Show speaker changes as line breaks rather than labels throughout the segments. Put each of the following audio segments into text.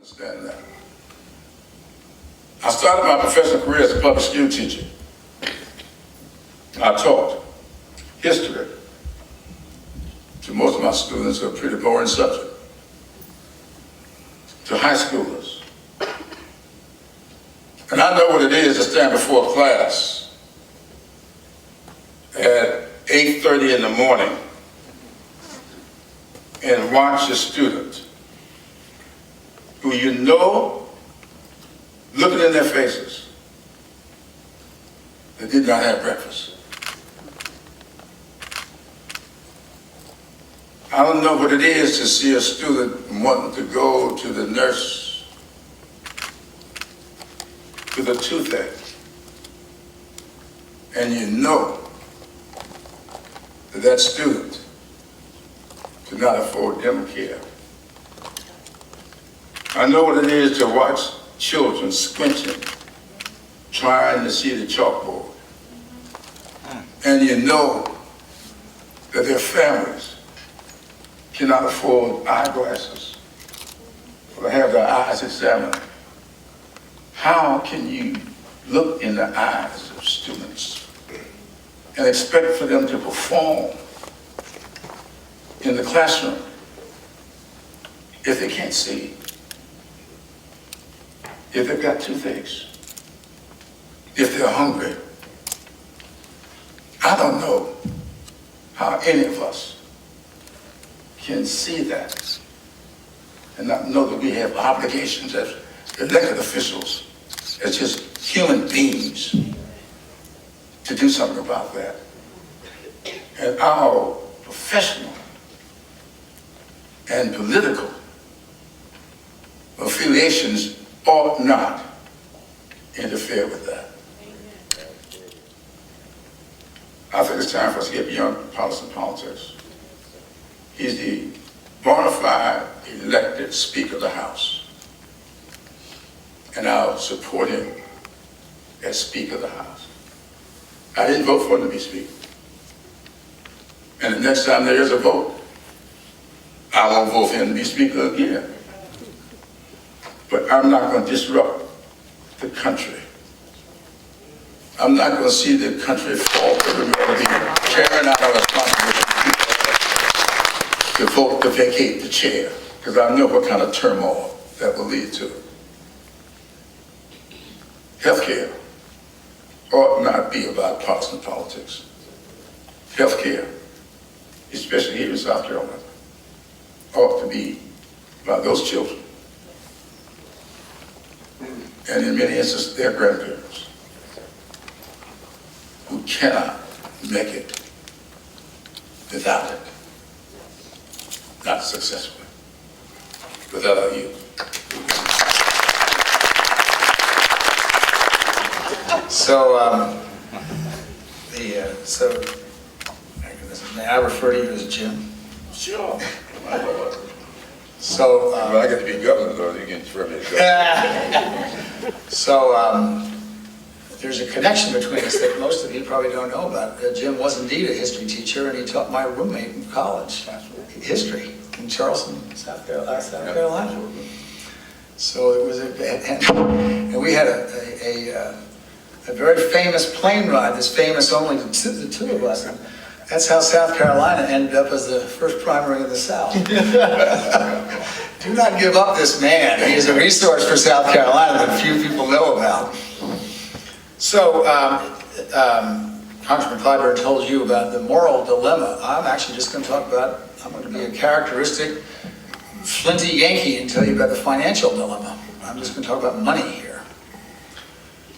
Understand that. I started my professional career as a public school teacher. I taught history to most of my students, a pretty boring subject, to high schoolers. And I know what it is to stand before a class at 8:30 in the morning and watch a student who you know, looking in their faces, they did not have breakfast. I don't know what it is to see a student wanting to go to the nurse with a toothache, and you know that that student could not afford dental care. I know what it is to watch children squinching, trying to see the chalkboard. And you know that their families cannot afford eyeglasses or to have their eyes examined. How can you look in the eyes of students and expect for them to perform in the classroom if they can't see? If they've got toothaches, if they're hungry? I don't know how any of us can see that and not know that we have obligations as elected officials, as just human beings, to do something about that. And our professional and political affiliations ought not interfere with that. I think it's time for us to get beyond partisan politics. He's the bona fide elected Speaker of the House, and I'll support him as Speaker of the House. I didn't vote for him to be Speaker. And the next time there is a vote, I won't vote for him to be Speaker again. But I'm not going to disrupt the country. I'm not going to see the country fall to the middle of the carrying out our responsibility to vote to vacate the chair, because I know what kind of turmoil that will lead to. Healthcare ought not be about partisan politics. Healthcare, especially here in South Carolina, ought to be about those children, and in many instances, their grandparents, who cannot make it without it, not successfully, without our youth.
May I refer to you as Jim?
Sure.
So,
Well, I get to be governor, though, you can refer me as governor.
So, there's a connection between us that most of you probably don't know about. Jim was indeed a history teacher, and he taught my roommate in college history in Charleston, South Carolina. So it was and we had a very famous plane ride, that's famous only to the two of us. And that's how South Carolina ended up as the first primary in the South. Do not give up this man. He is a resource for South Carolina that few people know about. So, Congressman Clyburn told you about the moral dilemma. I'm actually just going to talk about, I'm going to be a characteristic flinty Yankee and tell you about the financial dilemma. I'm just going to talk about money here.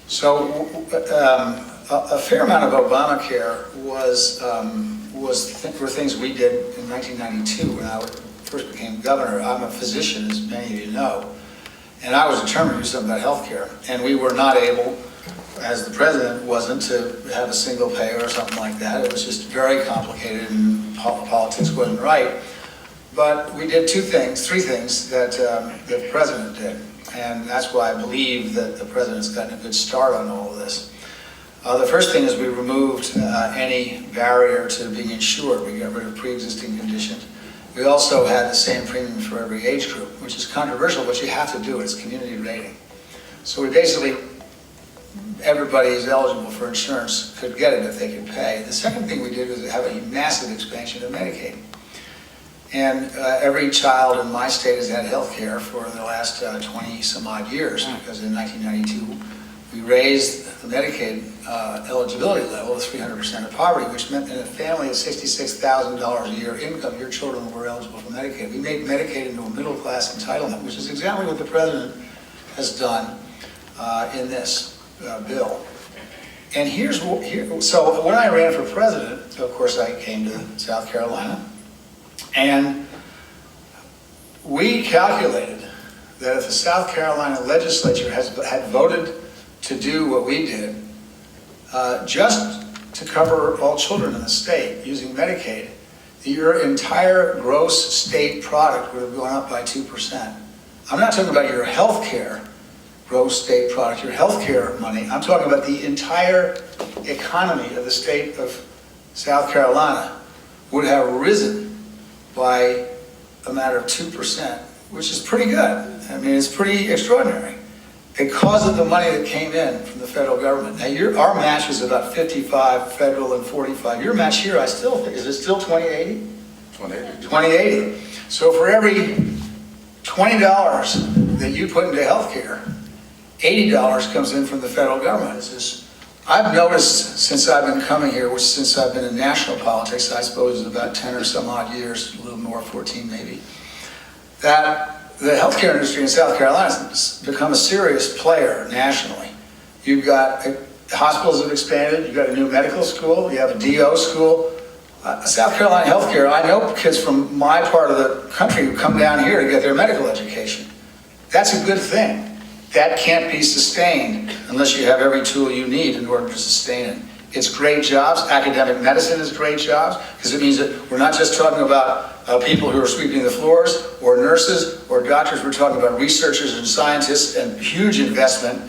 So, a fair amount of Obamacare were things we did in 1992 when I first became governor. I'm a physician, as many of you know, and I was determined to do something about health care. And we were not able, as the president wasn't, to have a single payer or something like that. It was just very complicated, and politics wasn't right. But we did three things that the president did. And that's why I believe that the president's gotten a good start on all of this. The first thing is we removed any barrier to being insured. We got rid of pre-existing conditions. We also had the same premium for every age group, which is controversial, but you have to do it. It's community rating. So we basically, everybody who's eligible for insurance could get it if they could pay. The second thing we did was have a massive expansion of Medicaid. And every child in my state has had health care for the last 20 some odd years, because in 1992 we raised the Medicaid eligibility level to 300% of poverty, which meant in a family of $66,000 a year income, your children were eligible for Medicaid. We made Medicaid into a middle-class entitlement, which is exactly what the president has done in this bill. And so when I ran for president, of course I came to South Carolina, and we calculated that if the South Carolina legislature had voted to do what we did, just to cover all children in the state using Medicaid, your entire gross state product would have gone up by 2%. I'm not talking about your health care gross state product, your health care money. I'm talking about the entire economy of the state of South Carolina would have risen by a matter of 2%, which is pretty good. I mean, it's pretty extraordinary because of the money that came in from the federal government. Now, our match is about 55 federal and 45. Your match here, I still think, is it still 2080?
2080.
2080. So for every $20 that you put into health care, $80 comes in from the federal government. I've noticed since I've been coming here, since I've been in national politics, I suppose it's about 10 or some odd years, a little more, 14 maybe, that the healthcare industry in South Carolina has become a serious player nationally. You've got hospitals have expanded, you've got a new medical school, you have a DO school. South Carolina healthcare, I know kids from my part of the country who come down here to get their medical education. That's a good thing. That can't be sustained unless you have every tool you need in order to sustain it. It's great jobs. Academic medicine is great jobs because it means that we're not just talking about people who are sweeping the floors or nurses or doctors. We're talking about researchers and scientists and huge investment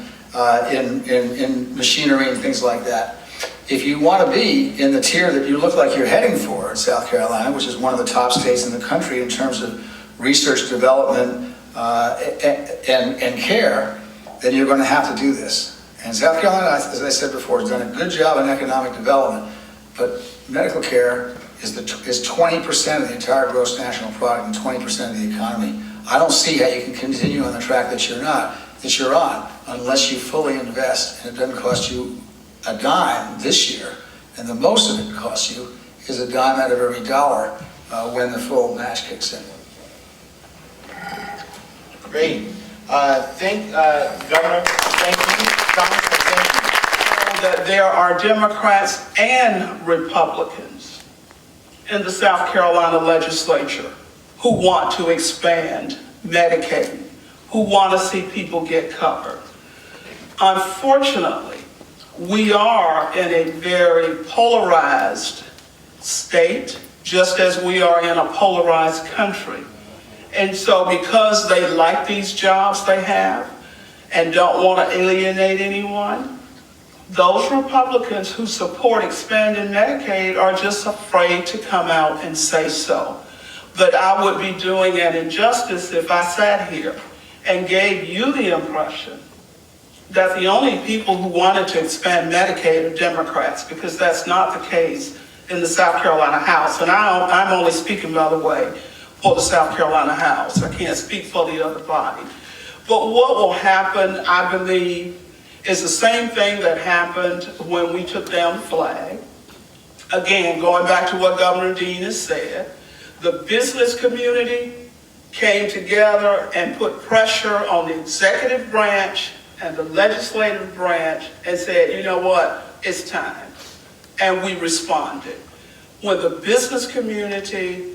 in machinery and things like that. If you want to be in the tier that you look like you're heading for in South Carolina, which is one of the top states in the country in terms of research development and care, then you're going to have to do this. And South Carolina, as I said before, has done a good job in economic development, but medical care is 20% of the entire gross national product and 20% of the economy. I don't see how you can continue on the track that you're on, unless you fully invest, and it doesn't cost you a dime this year, and the most of it costs you is a dime out of every dollar when the full match kicks in.
Great. Governor, thank you. Congressman, thank you.
That there are Democrats and Republicans in the South Carolina legislature who want to expand Medicaid, who want to see people get covered. Unfortunately, we are in a very polarized state, just as we are in a polarized country. And so because they like these jobs they have and don't want to alienate anyone, those Republicans who support expanding Medicaid are just afraid to come out and say so. But I would be doing an injustice if I sat here and gave you the impression that the only people who wanted to expand Medicaid are Democrats, because that's not the case in the South Carolina House. And I'm only speaking, by the way, for the South Carolina House. I can't speak for the other body. But what will happen, I believe, is the same thing that happened when we took down the flag. Again, going back to what Governor Dean has said, the business community came together and put pressure on the executive branch and the legislative branch and said, you know what, it's time. And we responded. When the business community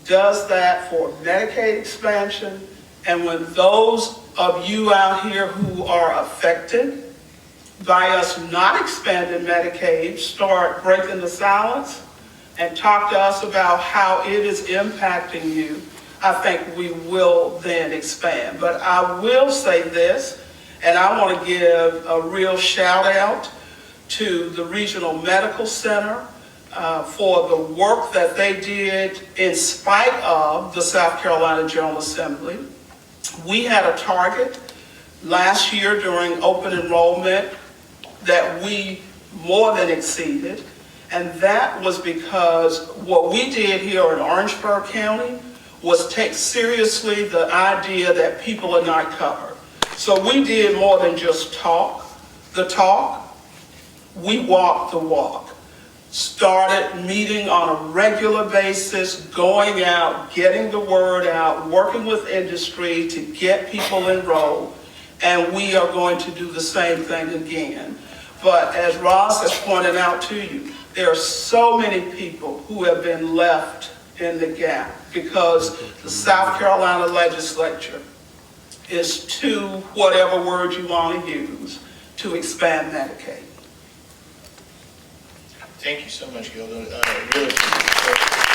does that for Medicaid expansion, and when those of you out here who are affected by us not expanding Medicaid start breaking the silence and talk to us about how it is impacting you, I think we will then expand. But I will say this, and I want to give a real shout out to the Regional Medical Center for the work that they did in spite of the South Carolina General Assembly. We had a target last year during open enrollment that we more than exceeded, and that was because what we did here in Orangeburg County was take seriously the idea that people are not covered. So we did more than just talk the talk, we walked the walk. Started meeting on a regular basis, going out, getting the word out, working with industry to get people enrolled, and we are going to do the same thing again. But as Ross has pointed out to you, there are so many people who have been left in the gap because the South Carolina legislature is too, whatever word you want to use, to expand Medicaid.
Thank you so much, Gilda. Really appreciate it.